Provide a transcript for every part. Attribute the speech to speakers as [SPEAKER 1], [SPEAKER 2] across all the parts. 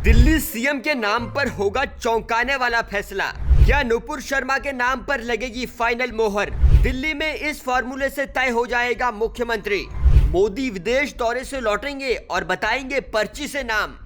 [SPEAKER 1] Delhi CM के नाम पर होगा चौंकाने वाला फैसला। क्या नुपुर शर्मा के नाम पर लगेगी फाइनल मोहर? दिल्ली में इस फॉर्मूले से तय हो जाएगा मुख्यमंत्री। मोदी विदेश दौरे से लौटेंगे और बताएंगे पर्ची से नाम।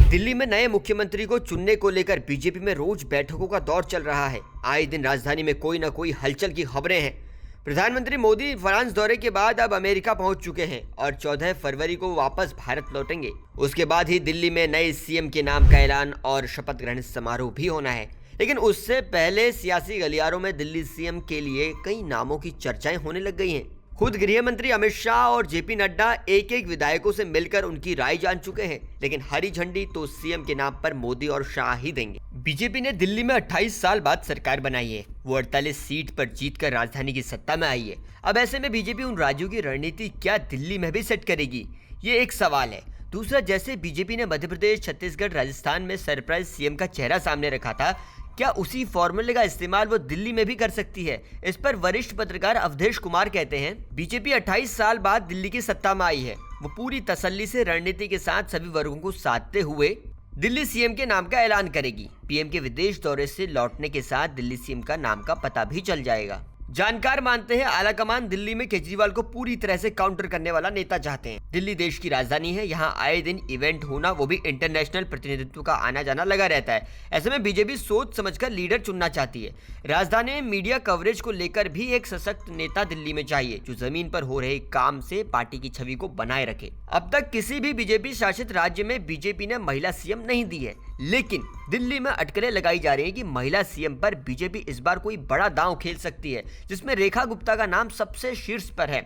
[SPEAKER 1] दिल्ली में नए मुख्यमंत्री को चुनने को लेकर बीजेपी में रोज बैठकों का दौर चल रहा है। आए दिन राजधानी में कोई न कोई हलचल की खबरें हैं। प्रधानमंत्री मोदी फ्रांस दौरे के बाद अब अमेरिका पहुंच चुके हैं और 14 फरवरी को वापस भारत लौटेंगे। उसके बाद ही दिल्ली में नए सीएम के नाम का ऐलान और शपथ ग्रहण समारोह भी होना है। लेकिन उससे पहले सियासी गलियारों में दिल्ली सीएम के लिए कई नामों की चर्चाएं होने लग गई हैं। खुद गृह मंत्री अमित शाह और जेपी नड्डा एक एक विधायकों से मिलकर उनकी राय जान चुके हैं, लेकिन हरी झंडी तो सीएम के नाम पर मोदी और शाह ही देंगे। बीजेपी ने दिल्ली में 28 साल बाद सरकार बनाई है। वो 48 सीट पर जीतकर राजधानी की सत्ता में आई है। अब ऐसे में बीजेपी उन राज्यों की रणनीति क्या दिल्ली में भी सेट करेगी, ये एक सवाल है। दूसरा, जैसे बीजेपी ने मध्य प्रदेश, छत्तीसगढ़, राजस्थान में सरप्राइज सीएम का चेहरा सामने रखा था, क्या उसी फॉर्मूले का इस्तेमाल वो दिल्ली में भी कर सकती है? इस पर वरिष्ठ पत्रकार अवधेश कुमार कहते हैं, बीजेपी 28 साल बाद दिल्ली की सत्ता में आई है। वो पूरी तसल्ली से रणनीति के साथ सभी वर्गों को साधते हुए दिल्ली सीएम के नाम का ऐलान करेगी। पीएम के विदेश दौरे से लौटने के साथ दिल्ली सीएम का नाम का पता भी चल जाएगा। जानकार मानते हैं आलाकमान दिल्ली में केजरीवाल को पूरी तरह से काउंटर करने वाला नेता चाहते हैं। दिल्ली देश की राजधानी है, यहाँ आए दिन इवेंट होना, वो भी इंटरनेशनल प्रतिनिधित्व का आना जाना लगा रहता है। ऐसे में बीजेपी सोच समझकर लीडर चुनना चाहती है। राजधानी में मीडिया कवरेज को लेकर भी एक सशक्त नेता दिल्ली में चाहिए, जो जमीन पर हो रहे काम से पार्टी की छवि को बनाए रखे। अब तक किसी भी बीजेपी शासित राज्य में बीजेपी ने महिला सीएम नहीं दी है, लेकिन दिल्ली में अटकलें लगाई जा रही है कि महिला सीएम पर बीजेपी इस बार कोई बड़ा दांव खेल सकती है, जिसमें रेखा गुप्ता का नाम सबसे शीर्ष पर है।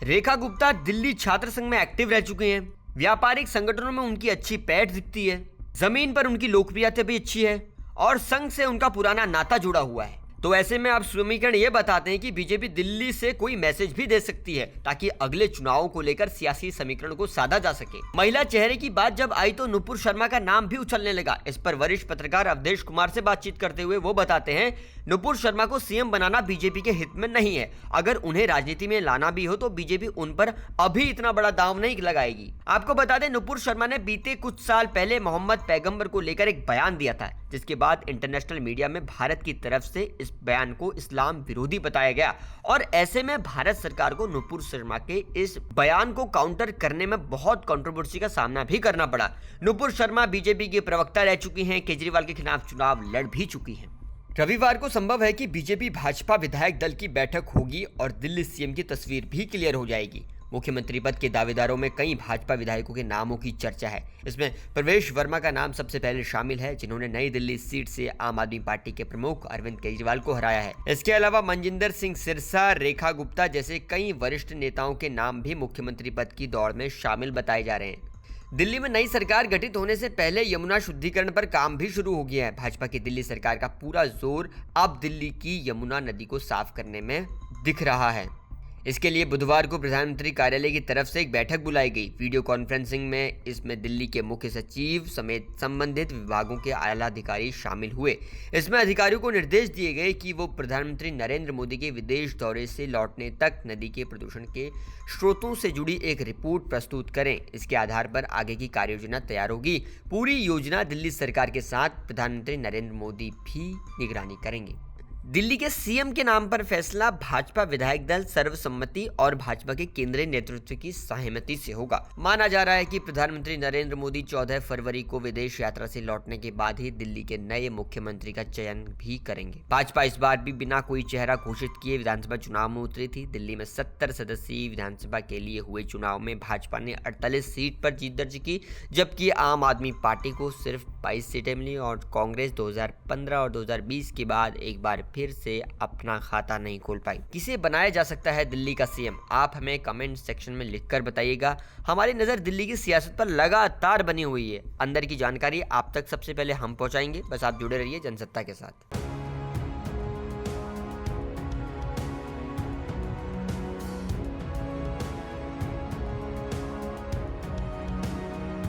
[SPEAKER 1] रेखा गुप्ता दिल्ली छात्र संघ में एक्टिव रह चुकी हैं। व्यापारिक संगठनों में उनकी अच्छी पैठ दिखती है। जमीन पर उनकी लोकप्रियता भी अच्छी है और संघ से उनका पुराना नाता जुड़ा हुआ है। तो ऐसे में अब समीकरण ये बताते हैं कि बीजेपी दिल्ली से कोई मैसेज भी दे सकती है, ताकि अगले चुनावों को लेकर सियासी समीकरण को साधा जा सके। महिला चेहरे की बात जब आई तो नुपुर शर्मा का नाम भी उछलने लगा। इस पर वरिष्ठ पत्रकार अवधेश कुमार से बातचीत करते हुए वो बताते हैं, नुपुर शर्मा को सीएम बनाना बीजेपी के हित में नहीं है। अगर उन्हें राजनीति में लाना भी हो तो बीजेपी उन पर अभी इतना बड़ा दांव नहीं लगाएगी। आपको बता दें, नुपुर शर्मा ने बीते कुछ साल पहले मोहम्मद पैगंबर को लेकर एक बयान दिया था, जिसके बाद इंटरनेशनल मीडिया में भारत की तरफ से इस बयान को इस्लाम विरोधी बताया गया और ऐसे में भारत सरकार को नुपुर शर्मा के इस बयान को काउंटर करने में बहुत कंट्रोवर्सी का सामना भी करना पड़ा। नुपुर शर्मा बीजेपी के प्रवक्ता रह चुकी हैं, केजरीवाल के खिलाफ चुनाव लड़ भी चुकी हैं। रविवार को संभव है कि बीजेपी भाजपा विधायक दल की बैठक होगी और दिल्ली सीएम की तस्वीर भी क्लियर हो जाएगी। मुख्यमंत्री पद के दावेदारों में कई भाजपा विधायकों के नामों की चर्चा है। इसमें प्रवेश वर्मा का नाम सबसे पहले शामिल है, जिन्होंने नई दिल्ली सीट से आम आदमी पार्टी के प्रमुख अरविंद केजरीवाल को हराया है। इसके अलावा मनजिंदर सिंह सिरसा, रेखा गुप्ता जैसे कई वरिष्ठ नेताओं के नाम भी मुख्यमंत्री पद की दौड़ में शामिल बताए जा रहे हैं। दिल्ली में नई सरकार गठित होने से पहले यमुना शुद्धिकरण पर काम भी शुरू हो गया है। भाजपा की दिल्ली सरकार का पूरा जोर अब दिल्ली की यमुना नदी को साफ करने में दिख रहा है। इसके लिए बुधवार को प्रधानमंत्री कार्यालय की तरफ से एक बैठक बुलाई गई। वीडियो कॉन्फ्रेंसिंग में इसमें दिल्ली के मुख्य सचिव समेत संबंधित विभागों के आला अधिकारी शामिल हुए। इसमें अधिकारियों को निर्देश दिए गए कि वो प्रधानमंत्री नरेंद्र मोदी के विदेश दौरे से लौटने तक नदी के प्रदूषण के स्रोतों से जुड़ी एक रिपोर्ट प्रस्तुत करें। इसके आधार पर आगे की कार्य योजना तैयार होगी। पूरी योजना दिल्ली सरकार के साथ प्रधानमंत्री नरेंद्र मोदी भी निगरानी करेंगे। दिल्ली के सीएम के नाम पर फैसला भाजपा विधायक दल सर्वसम्मति और भाजपा के केंद्रीय नेतृत्व की सहमति से होगा। माना जा रहा है कि प्रधानमंत्री नरेंद्र मोदी 14 फरवरी को विदेश यात्रा से लौटने के बाद ही दिल्ली के नए मुख्यमंत्री का चयन भी करेंगे। भाजपा इस बार भी बिना कोई चेहरा घोषित किए विधानसभा चुनाव में उतरी थी। दिल्ली में 70 सदस्यीय विधानसभा के लिए हुए चुनाव में भाजपा ने 48 सीट पर जीत दर्ज की, जबकि आम आदमी पार्टी को सिर्फ 22 सीटें मिली और कांग्रेस 2015 और 2020 के बाद एक बार फिर से अपना खाता नहीं खोल पाई। किसे बनाया जा सकता है दिल्ली का सीएम? आप हमें कमेंट सेक्शन में लिखकर बताइएगा। हमारी नजर दिल्ली की सियासत पर लगातार बनी हुई है। अंदर की जानकारी आप तक सबसे पहले हम पहुंचाएंगे। बस आप जुड़े रहिए जनसत्ता के साथ।